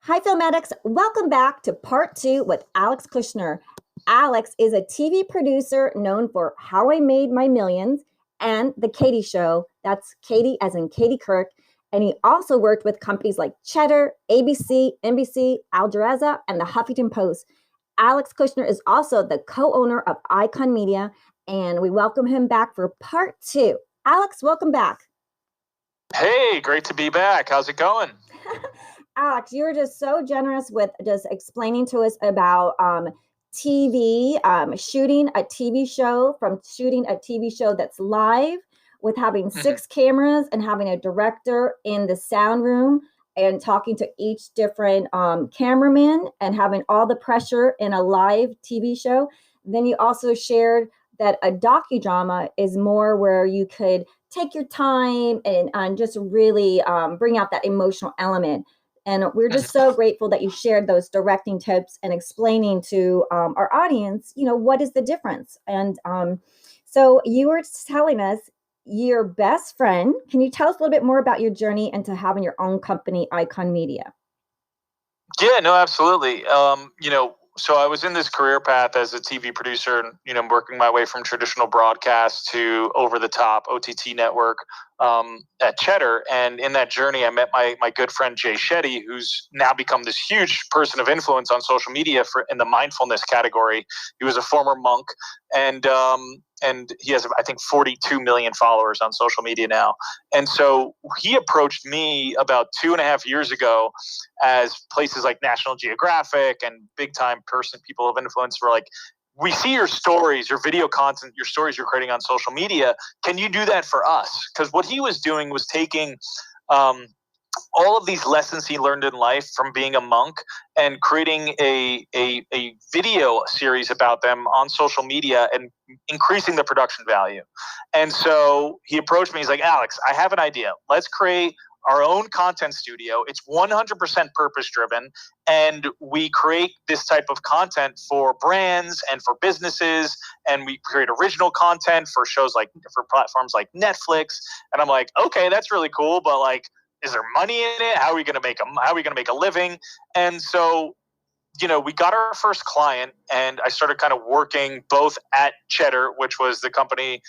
Hi, Filmatics. Welcome back to part two with Alex Kushneir. Alex is a TV producer known for How I Made My Millions and The Katie Show. That's Katie as in Katie Kirk. And he also worked with companies like Cheddar, ABC, NBC, Al Jazeera, and the Huffington Post. Alex Kushneir is also the co-owner of Icon Media, and we welcome him back for part two. Alex, welcome back. Hey, great to be back. How's it going? Alex, you were just so generous with just explaining to us about TV, shooting a TV show, from shooting a TV show that's live with having six cameras and having a director in the sound room and talking to each different cameraman and having all the pressure in a live TV show. Then you also shared that a docudrama is more where you could take your time and just really bring out that emotional element. And we're just so grateful that you shared those directing tips and explaining to our audience, what is the difference. And so you were telling us your best friend. Can you tell us a little bit more about your journey into having your own company, Icon Media? Yeah, no, absolutely. So I was in this career path as a TV producer and, working my way from traditional broadcast to over-the-top OTT network at Cheddar. And in that journey, I met my good friend, Shetty, who's now become this huge person of influence on social media in the mindfulness category. He was a former monk, and he has, I think, 42 million followers on social media now. And so he approached me about 2.5 years ago as places like National Geographic and big-time people of influence were like, we see your stories, your video content, your stories you're creating on social media. Can you do that for us? Because what he was doing was taking all of these lessons he learned in life from being a monk and creating a video series about them on social media and increasing the production value. And so he approached me. He's like, Alex, I have an idea. Let's create our own content studio. It's 100% purpose driven. And we create this type of content for brands and for businesses. And we create original content for for platforms like Netflix. And I'm like, okay, that's really cool. But is there money in it? How are we going to make a living? And so, we got our first client, and I started kind of working both at Cheddar, which was the company.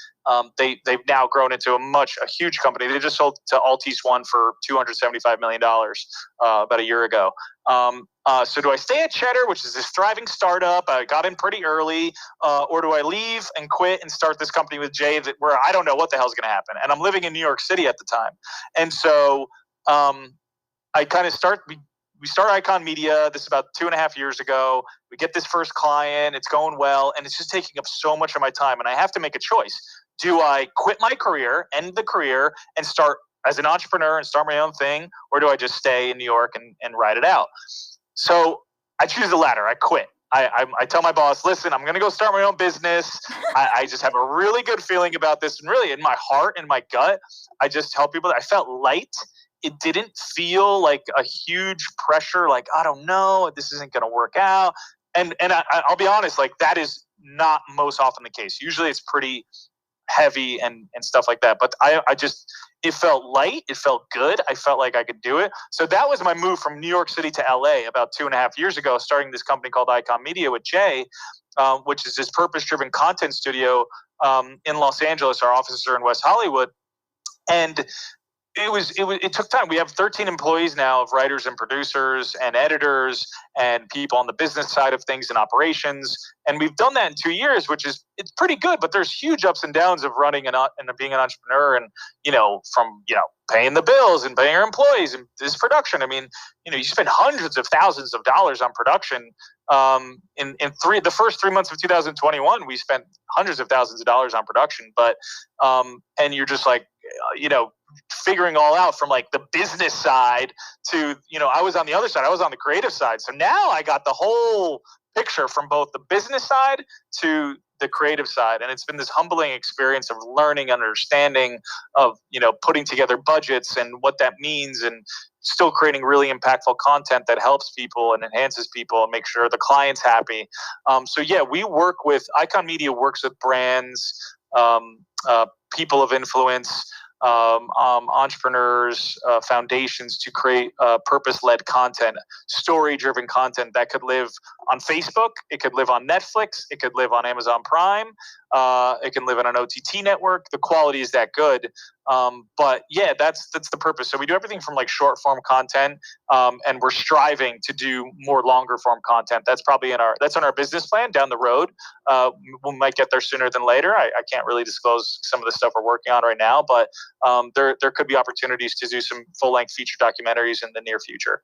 They've now grown into a huge company. They just sold to Altice One for $275 million about a year ago. So do I stay at Cheddar, which is this thriving startup? I got in pretty early, or do I leave and quit and start this company with Jay where I don't know what the hell's going to happen? And I'm living in New York City at the time. And so I kind of we start Icon Media. This is about 2.5 years ago. We get this first client. It's going well. And it's just taking up so much of my time. And I have to make a choice. Do I quit my career, end the career, and start as an entrepreneur and start my own thing? Or do I just stay in New York and ride it out? So I choose the latter. I quit. I tell my boss, listen, I'm going to go start my own business. I just have a really good feeling about this. And really in my heart and my gut, I just tell people that I felt light. It didn't feel like a huge pressure, like, I don't know, this isn't going to work out. And I'll be honest, that is not most often the case. Usually it's pretty heavy and stuff like that. But it felt light. It felt good. I felt like I could do it. So that was my move from New York City to LA about 2.5 years ago, starting this company called Icon Media with Jay, which is this purpose-driven content studio in Los Angeles. Our offices are in West Hollywood. And it took time. We have 13 employees now of writers and producers and editors and people on the business side of things and operations. And we've done that in 2 years, it's pretty good, but there's huge ups and downs of running and being an entrepreneur and, from paying the bills and paying your employees and this production. I mean, you spend hundreds of thousands of dollars on production. In the first 3 months of 2021, we spent hundreds of thousands of dollars on production, but, and you're just figuring all out from the business side to, I was on the other side. I was on the creative side. So now I got the whole picture from both the business side to the creative side. And it's been this humbling experience of learning, understanding of, putting together budgets and what that means and still creating really impactful content that helps people and enhances people and make sure the client's happy. So yeah, Icon Media works with brands, people of influence, entrepreneurs, foundations to create purpose-led content, story-driven content that could live on Facebook, it could live on Netflix, it could live on Amazon Prime, it can live on an OTT network. The quality is that good. But yeah, that's the purpose. So we do everything from like short form content, and we're striving to do more longer form content. That's probably in our business plan down the road. We might get there sooner than later. I can't really disclose some of the stuff we're working on right now, but there could be opportunities to do some full length feature documentaries in the near future.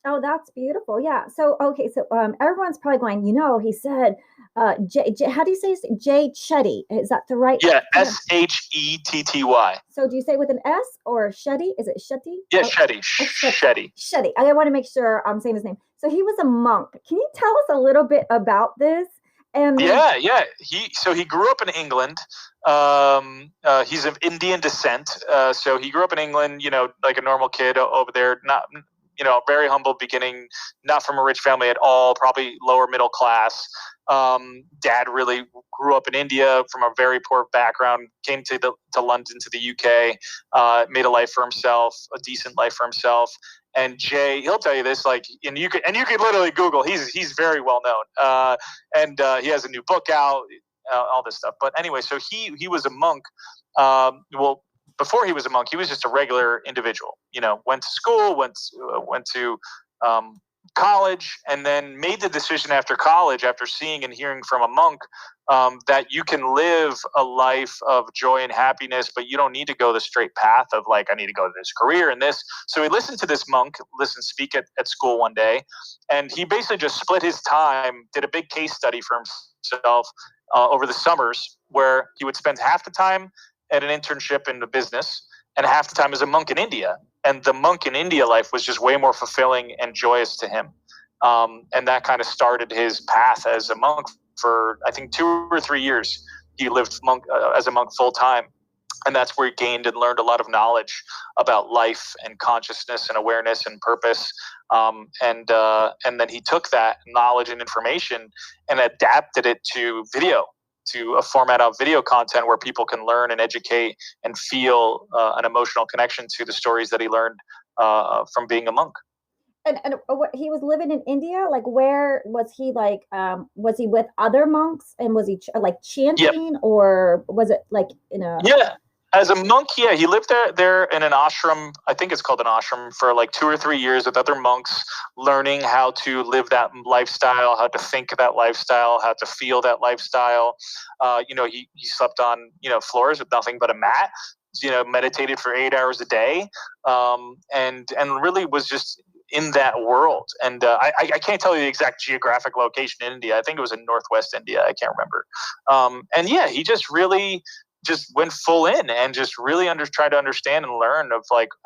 Oh, that's beautiful. Yeah. So, okay. So, everyone's probably going, he said, how do you say it? Shetty. Is that the right? Yeah. Shetty. So do you say it with an S or Shetty? Is it Shetty? Yeah. Shetty. Shetty. Shetty. I want to make sure I'm saying his name. So he was a monk. Can you tell us a little bit about this? And yeah. He grew up in England. He's of Indian descent. So he grew up in England, like a normal kid over there, not, very humble beginning, not from a rich family at all, probably lower middle class. Dad really grew up in India from a very poor background, came to London, to the UK, made a life for himself, a decent life for himself. And Jay, he'll tell you this, and you could literally Google. He's very well known, and he has a new book out, all this stuff. But anyway, so he was a monk. Before he was a monk, he was just a regular individual. Went to school, went to college, and then made the decision after college, after seeing and hearing from a monk, that you can live a life of joy and happiness, but you don't need to go the straight path of I need to go to this career and this. So he listened to this monk speak at school one day, and he basically just split his time, did a big case study for himself over the summers, where he would spend half the time at an internship in the business and half the time as a monk in India. And the monk in India life was just way more fulfilling and joyous to him. And that kind of started his path as a monk for, I think, 2 or 3 years. He lived as a monk full time. And that's where he gained and learned a lot of knowledge about life and consciousness and awareness and purpose. And then he took that knowledge and information and adapted it to video, to a format of video content where people can learn and educate and feel an emotional connection to the stories that he learned from being a monk. And he was living in India. Where was he? Was he with other monks, and was he chanting, or was it in a? Yeah, as a monk, yeah, he lived there in an ashram. I think it's called an ashram, for 2 or 3 years with other monks, learning how to live that lifestyle, how to think that lifestyle, how to feel that lifestyle. He slept on floors with nothing but a mat. Meditated for 8 hours a day, and really was just in that world. And I can't tell you the exact geographic location in India. I think it was in northwest India. I can't remember. And yeah, he just really just went full in and just really try to understand and learn of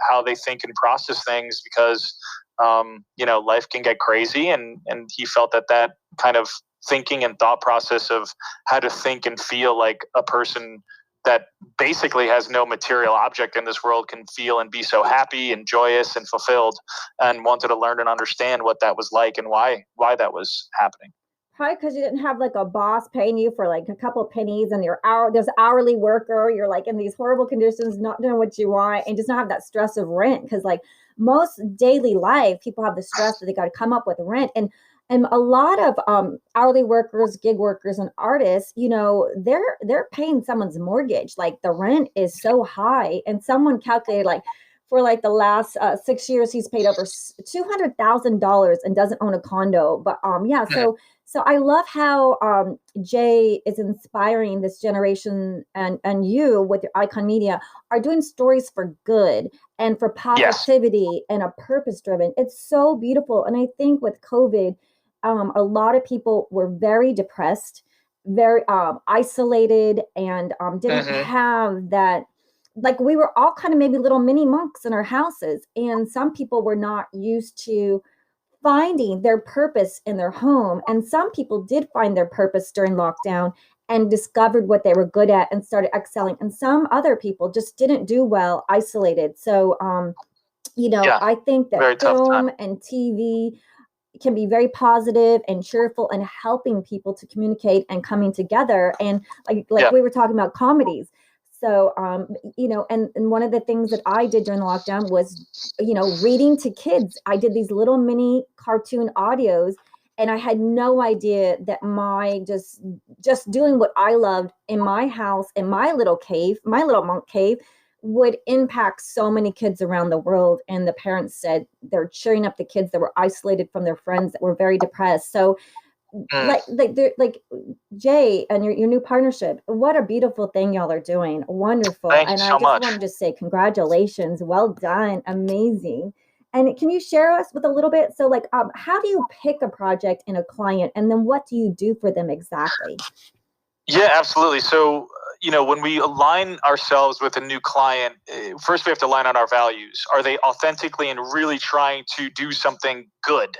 how they think and process things, because life can get crazy, and he felt that kind of thinking and thought process of how to think and feel like a person that basically has no material object in this world can feel and be so happy and joyous and fulfilled, and wanted to learn and understand what that was like and why that was happening. Probably because you didn't have a boss paying you for a couple pennies, and there's an hourly worker. You're in these horrible conditions, not doing what you want, and just not have that stress of rent. Because most daily life, people have the stress that they got to come up with rent, and a lot of hourly workers, gig workers, and artists, they're paying someone's mortgage. The rent is so high, and someone calculated for the last 6 years, he's paid over $200,000 and doesn't own a condo. But yeah, so I love how Jay is inspiring this generation, and you with your Icon Media are doing stories for good and for positivity and a purpose driven. It's so beautiful. And I think with COVID, a lot of people were very depressed, very isolated, and didn't have that. We were all kind of maybe little mini monks in our houses, and some people were not used to finding their purpose in their home. And some people did find their purpose during lockdown and discovered what they were good at and started excelling. And some other people just didn't do well isolated. So, I think that film and TV can be very positive and cheerful and helping people to communicate and coming together. And we were talking about comedies. So, and one of the things that I did during the lockdown was, reading to kids. I did these little mini cartoon audios, and I had no idea that my just doing what I loved in my house, in my little cave, my little monk cave, would impact so many kids around the world. And the parents said they're cheering up the kids that were isolated from their friends, that were very depressed. So like Jay and your new partnership, what a beautiful thing y'all are doing. Wonderful. Thank you And so I just much. wanted to say congratulations. Well done. Amazing. And can you share us with a little bit? So like, how do you pick a project and a client, and then what do you do for them exactly? Yeah, absolutely. So, when we align ourselves with a new client, first we have to align on our values. Are they authentically and really trying to do something good?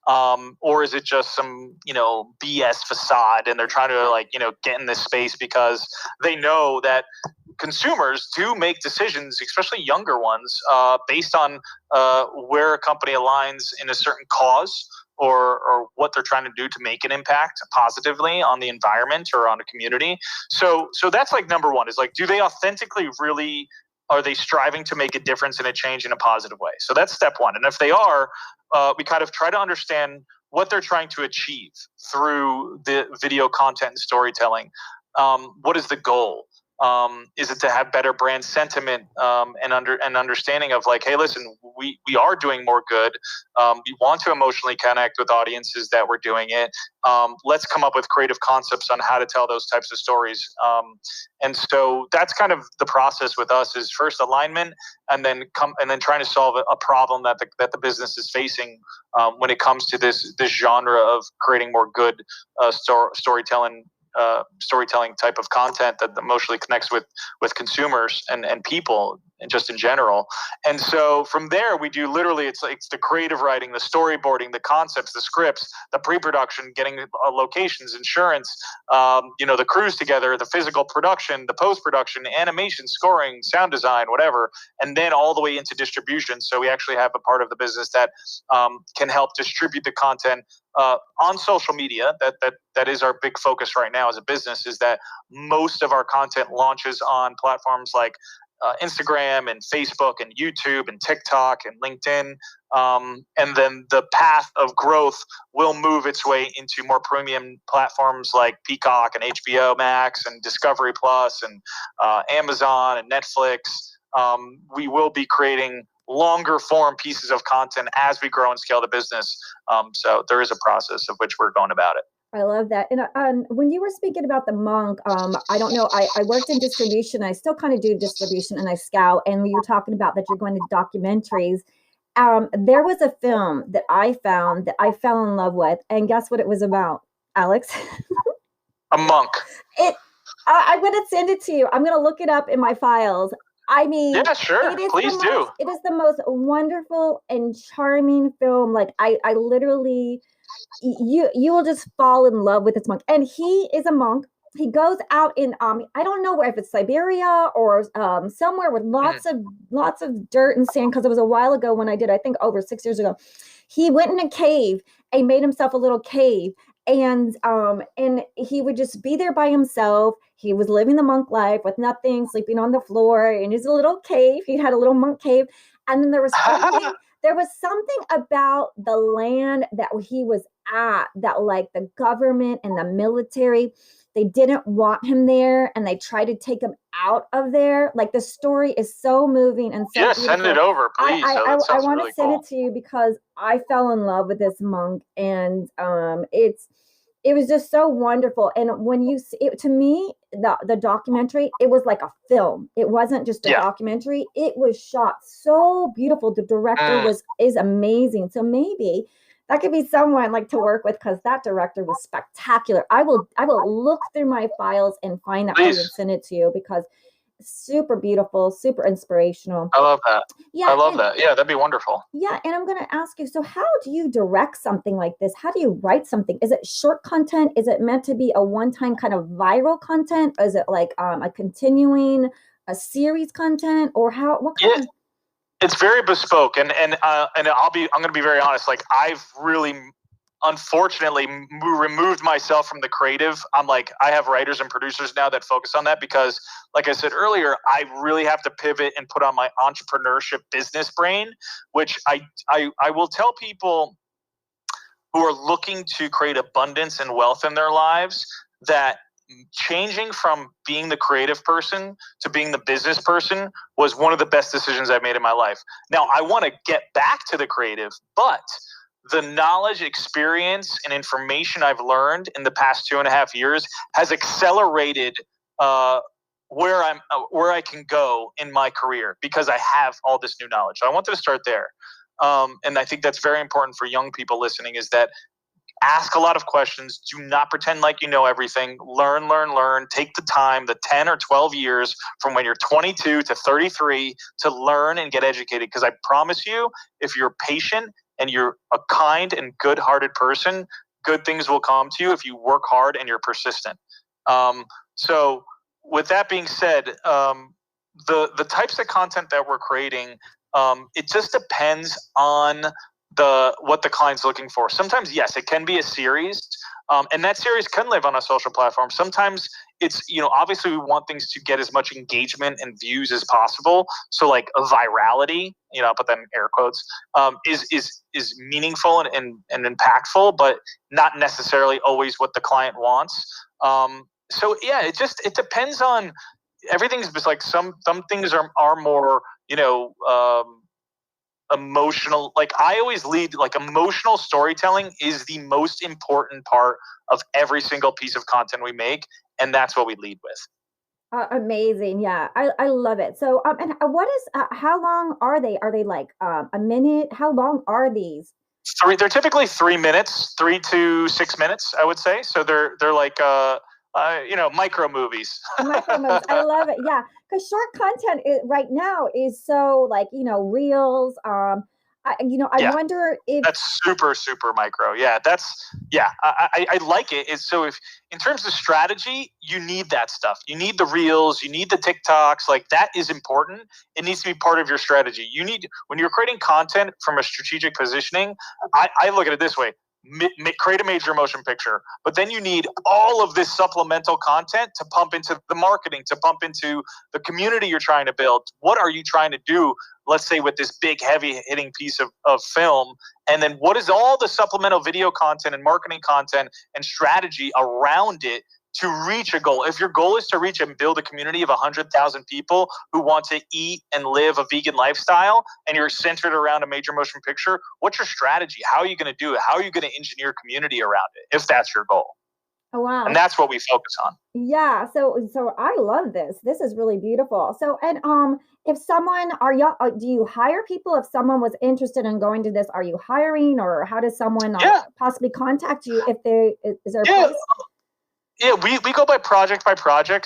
Or is it just some, BS facade, and they're trying to get in this space because they know that consumers do make decisions, especially younger ones, based on where a company aligns in a certain cause, or what they're trying to do to make an impact positively on the environment or on a community. So that's like number one, is like, do they authentically really, are they striving to make a difference and a change in a positive way? So that's step one. And if they are, we kind of try to understand what they're trying to achieve through the video content and storytelling. What is the goal? Is it to have better brand sentiment, and understanding of like, hey, listen, we are doing more good. We want to emotionally connect with audiences that we're doing it. Let's come up with creative concepts on how to tell those types of stories. And so that's kind of the process with us, is first alignment, and then trying to solve a problem that the business is facing when it comes to this genre of creating more good storytelling type of content that emotionally connects with consumers and people, and just in general. And so from there, we do literally, it's the creative writing, the storyboarding, the concepts, the scripts, the pre-production, getting locations, insurance, the crews together, the physical production, the post-production, animation, scoring, sound design, whatever, and then all the way into distribution. So we actually have a part of the business that can help distribute the content on social media. That is our big focus right now as a business, is that most of our content launches on platforms like Instagram and Facebook and YouTube and TikTok and LinkedIn. And then the path of growth will move its way into more premium platforms like Peacock and HBO Max and Discovery Plus and Amazon and Netflix. We will be creating longer form pieces of content as we grow and scale the business. So there is a process of which we're going about it. I love that. And when you were speaking about the monk, I don't know, I worked in distribution. I still kind of do distribution, and I scout. And when you were talking about that you're going to documentaries, there was a film that I found that I fell in love with. And guess what it was about, Alex? A monk. I'm going to send it to you. I'm going to look it up in my files. I mean, yeah, sure. Please do. It is the most wonderful and charming film. Like I literally, you will just fall in love with this monk. And he is a monk. He goes out in I don't know if it's Siberia or somewhere with lots of dirt and sand, because it was a while ago when I did, I think over 6 years ago. He went in a cave and made himself a little cave, and he would just be there by himself. He was living the monk life with nothing, sleeping on the floor in his little cave. He had a little monk cave. And then there was something about the land that he was at, that like the government and the military, they didn't want him there, and they tried to take him out of there. Like, the story is so moving and so beautiful. Send it over, please. I want to send it to you because I fell in love with this monk, and it was just so wonderful. And when you see it, to me, the documentary, it was like a film. It wasn't just a documentary. It was shot so beautiful. The director is amazing. So maybe that could be someone like to work with, because that director was spectacular. I will look through my files and find that and send it to you, because super beautiful, super inspirational. I love that. Yeah, I love that. Yeah, that'd be wonderful. Yeah, and I'm going to ask you, so how do you direct something like this? How do you write something? Is it short content? Is it meant to be a one-time kind of viral content? Is it like a continuing a series content, or what kind of? It's very bespoke, and I'm going to be very honest. Like, I've really unfortunately removed myself from the creative. I'm like, I have writers and producers now that focus on that because, like I said earlier, I really have to pivot and put on my entrepreneurship business brain, which I will tell people who are looking to create abundance and wealth in their lives that changing from being the creative person to being the business person was one of the best decisions I've made in my life. Now, I want to get back to the creative, but the knowledge, experience, and information I've learned in the past 2.5 years has accelerated where I can go in my career because I have all this new knowledge. So I wanted to start there. And I think that's very important for young people listening is that ask a lot of questions. Do not pretend like you know everything. Learn. Take the time, the 10 or 12 years from when you're 22 to 33 to learn and get educated. Because I promise you, if you're patient and you're a kind and good-hearted person, good things will come to you if you work hard and you're persistent. So with that being said, the types of content that we're creating, it just depends on what the client's looking for. Sometimes, yes, it can be a series, and that series can live on a social platform. Sometimes it's, obviously we want things to get as much engagement and views as possible. So like a virality, I'll put that in air quotes, is meaningful and impactful, but not necessarily always what the client wants. So yeah, it depends on, everything's just like some things are more, emotional. Like I always lead, like emotional storytelling is the most important part of every single piece of content we make, and that's what we lead with. Amazing. Yeah, I love it. So, and what is, how long are they? Are they like a minute? How long are these? They're typically 3 minutes, 3 to 6 minutes, I would say. So they're like, micro movies. Micro movies. I love it. Yeah, because short content right now is so like reels. I wonder if that's super micro. Yeah, I like it. It's so if in terms of strategy, you need that stuff. You need the reels, you need the TikToks. Like that is important. It needs to be part of your strategy. You need, when you're creating content from a strategic positioning, I look at it this way. Create a major motion picture, but then you need all of this supplemental content to pump into the marketing, to pump into the community you're trying to build. What are you trying to do, let's say, with this big heavy hitting piece of film? And then what is all the supplemental video content and marketing content and strategy around it to reach a goal? If your goal is to reach and build a community of 100,000 people who want to eat and live a vegan lifestyle, and you're centered around a major motion picture, what's your strategy? How are you going to do it? How are you going to engineer community around it if that's your goal? Oh, wow. And that's what we focus on. Yeah. So I love this. This is really beautiful. So, and if someone, do you hire people? If someone was interested in going to this, are you hiring, or how does someone possibly contact you if is there a place? Yeah, we go by project.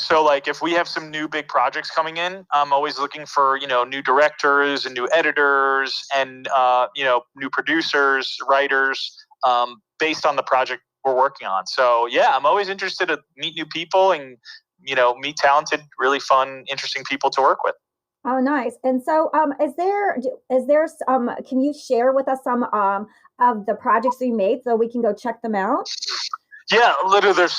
So like if we have some new big projects coming in, I'm always looking for, new directors and new editors and, new producers, writers, based on the project we're working on. So yeah, I'm always interested to meet new people and, meet talented, really fun, interesting people to work with. Oh, nice. And so, is there can you share with us some of the projects you made so we can go check them out? Yeah, literally, there's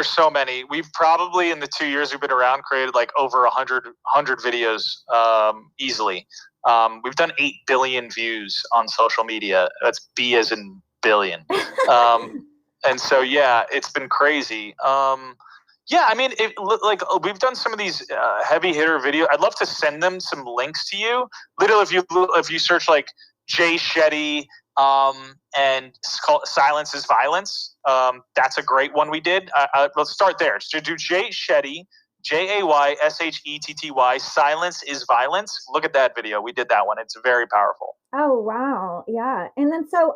so many. We've probably, in the 2 years we've been around, created like over 100 videos easily. We've done 8 billion views on social media. That's B as in billion. And so, yeah, it's been crazy. Yeah, I mean, we've done some of these heavy hitter videos. I'd love to send them some links to you. Literally, if you search like Jay Shetty, and it's called Silence is Violence. That's a great one we did. Let's start there. So do Jay Shetty, JAYSHETTY, Silence is Violence. Look at that video. We did that one. It's very powerful. Oh, wow. Yeah. And then so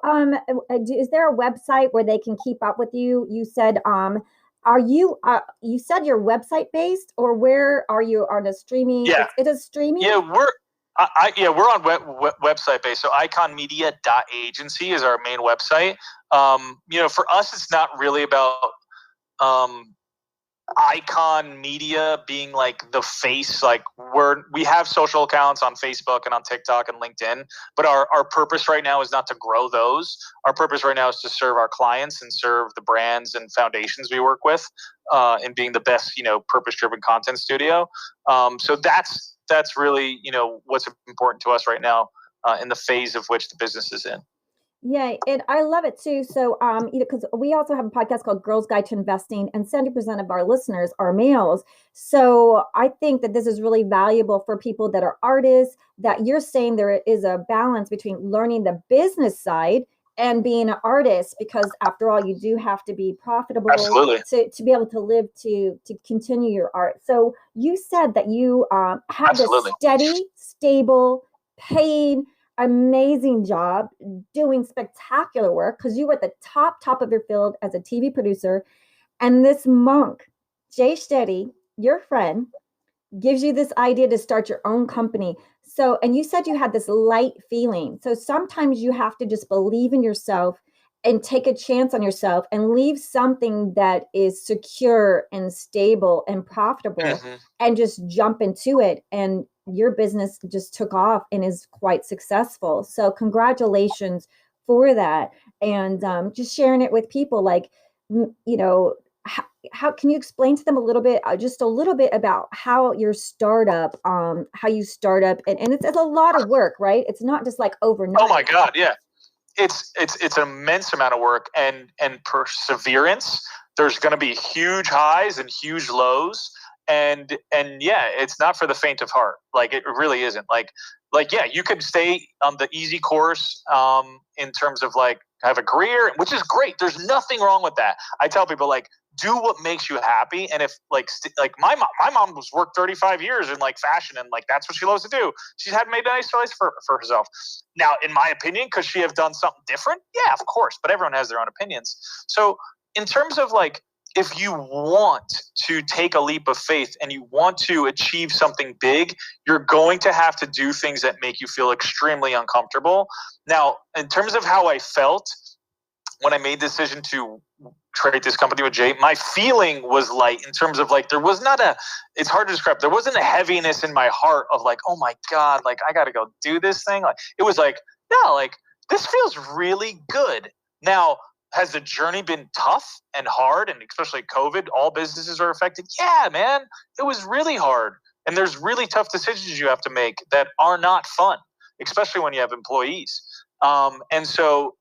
is there a website where they can keep up with you? You said are you you said you're website based, or where are you on a streaming? Yeah. It is streaming? Yeah, we're on website based. So iconmedia.agency is our main website. For us, it's not really about icon media being like the face, like we have social accounts on Facebook and on TikTok and LinkedIn, but our purpose right now is not to grow those. Our purpose right now is to serve our clients and serve the brands and foundations we work with, in being the best, purpose-driven content studio. So that's really, what's important to us right now, in the phase of which the business is in. Yeah, and I love it too. So, because we also have a podcast called Girls Guide to Investing, and 70% of our listeners are males. So, I think that this is really valuable for people that are artists. That you're saying there is a balance between learning the business side and being an artist, because after all, you do have to be profitable. Absolutely. To be able to live to continue your art. So, you said that you had Absolutely. this steady, stable, paid, amazing job doing spectacular work, because you were at the top of your field as a TV producer. And this monk, Jay Shetty, your friend, gives you this idea to start your own company. So, and you said you had this light feeling. So sometimes you have to just believe in yourself and take a chance on yourself and leave something that is secure and stable and profitable, and just jump into it. And your business just took off and is quite successful. So congratulations for that. And just sharing it with people, like, how can you explain to them a little bit, just a little bit about how your startup, how you start up, and it's a lot of work, right? It's not just like overnight. Oh my God. Yeah. It's an immense amount of work and perseverance. There's going to be huge highs and huge lows. And yeah, it's not for the faint of heart. Like, it really isn't. Like, yeah, you could stay on the easy course, in terms of like have a career, which is great. There's nothing wrong with that. I tell people, like, do what makes you happy. And if like my mom was worked 35 years in like fashion, and like that's what she loves to do. She's had made a nice choice for herself. Now, in my opinion, could she have done something different? Yeah, of course. But everyone has their own opinions. So in terms of like, if you want to take a leap of faith and you want to achieve something big, you're going to have to do things that make you feel extremely uncomfortable. Now, in terms of how I felt when I made the decision to create this company with Jay, my feeling was light, in terms of like, there was not it's hard to describe. There wasn't a heaviness in my heart of like, oh my God, like I got to go do this thing. Like, it was like, yeah, like this feels really good. Now, has the journey been tough and hard, and especially COVID, all businesses are affected? Yeah, man, it was really hard. And there's really tough decisions you have to make that are not fun, especially when you have employees. And so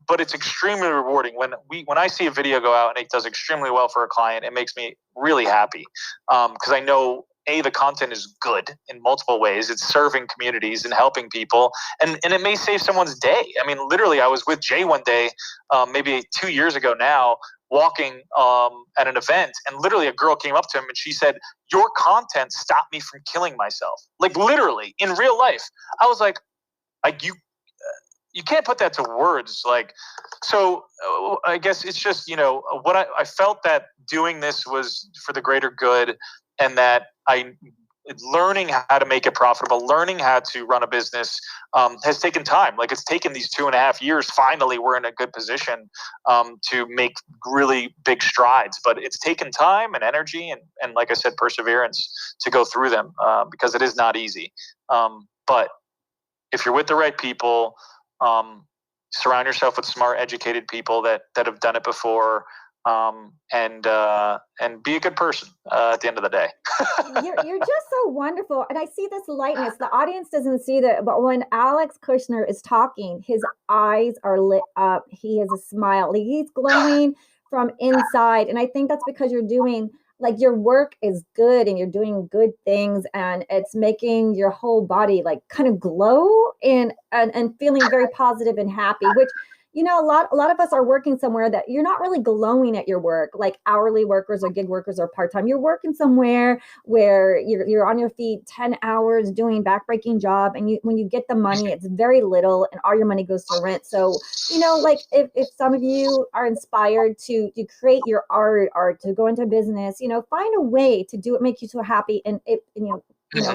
but it's extremely rewarding when I see a video go out and it does extremely well for a client. It makes me really happy, because I know the content is good in multiple ways. It's serving communities and helping people, and it may save someone's day. I mean, literally, I was with Jay one day, maybe 2 years ago now, walking at an event, and literally a girl came up to him and she said, "Your content stopped me from killing myself." Like, literally in real life. I was like you can't put that to words. Like, so I guess it's just, what I felt that doing this was for the greater good, and that learning how to make it profitable, learning how to run a business, has taken time. Like, it's taken these 2.5 years. Finally, we're in a good position to make really big strides, but it's taken time and energy and like I said, perseverance to go through them, because it is not easy. But if you're with the right people, surround yourself with smart, educated people that have done it before, and be a good person at the end of the day. You're just so wonderful, and I see this lightness. The audience doesn't see that, but when Alex Kushneir is talking, his eyes are lit up. He has a smile. Like, he's glowing from inside, and I think that's because you're doing, like, your work is good and you're doing good things, and it's making your whole body like kind of glow and feeling very positive and happy, which, a lot of us are working somewhere that you're not really glowing at your work, like hourly workers or gig workers or part-time. You're working somewhere where you're on your feet 10 hours doing backbreaking job, and when you get the money, it's very little, and all your money goes to rent. So, like, if some of you are inspired to create your art, to go into business, find a way to do it, make you so happy, and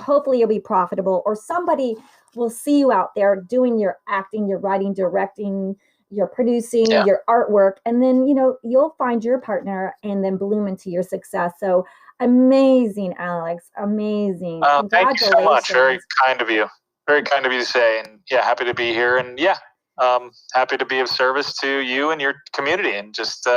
hopefully you'll be profitable, or somebody will see you out there doing your acting, your writing, directing, you're producing your artwork, and then, you'll find your partner and then bloom into your success. So amazing, Alex. Amazing. Thank you so much. Very kind of you. Very kind of you to say. And happy to be here. And happy to be of service to you and your community, and just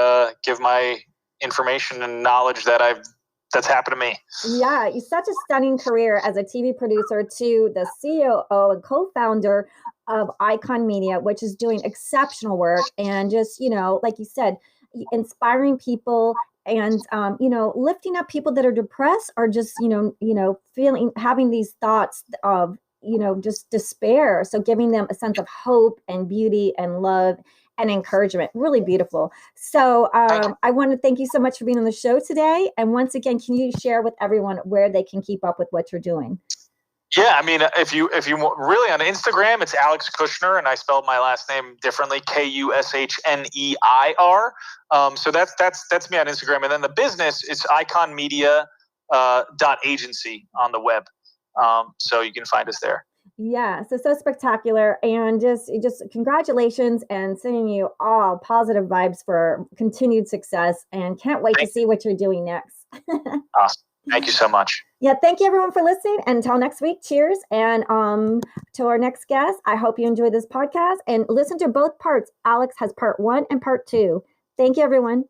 give my information and knowledge that's happened to me. Yeah, you're such a stunning career as a TV producer to the COO and co-founder of Icon Media, which is doing exceptional work, and just, like you said, inspiring people, and lifting up people that are depressed, or just having these thoughts of just despair. So giving them a sense of hope and beauty and love and encouragement. Really beautiful. So I want to thank you so much for being on the show today. And once again, can you share with everyone where they can keep up with what you're doing? Yeah, I mean, if you really, on Instagram, it's Alex Kushneir, and I spelled my last name differently, Kushneir. So that's me on Instagram, and then the business, it's iconmedia.agency on the web. So you can find us there. Yeah, so spectacular, and just congratulations, and sending you all positive vibes for continued success, and can't wait to see what you're doing next. Awesome. Thank you so much. Yeah, thank you everyone for listening. Until next week, cheers. And to our next guest, I hope you enjoy this podcast and listen to both parts. Alex has part 1 and part 2. Thank you, everyone.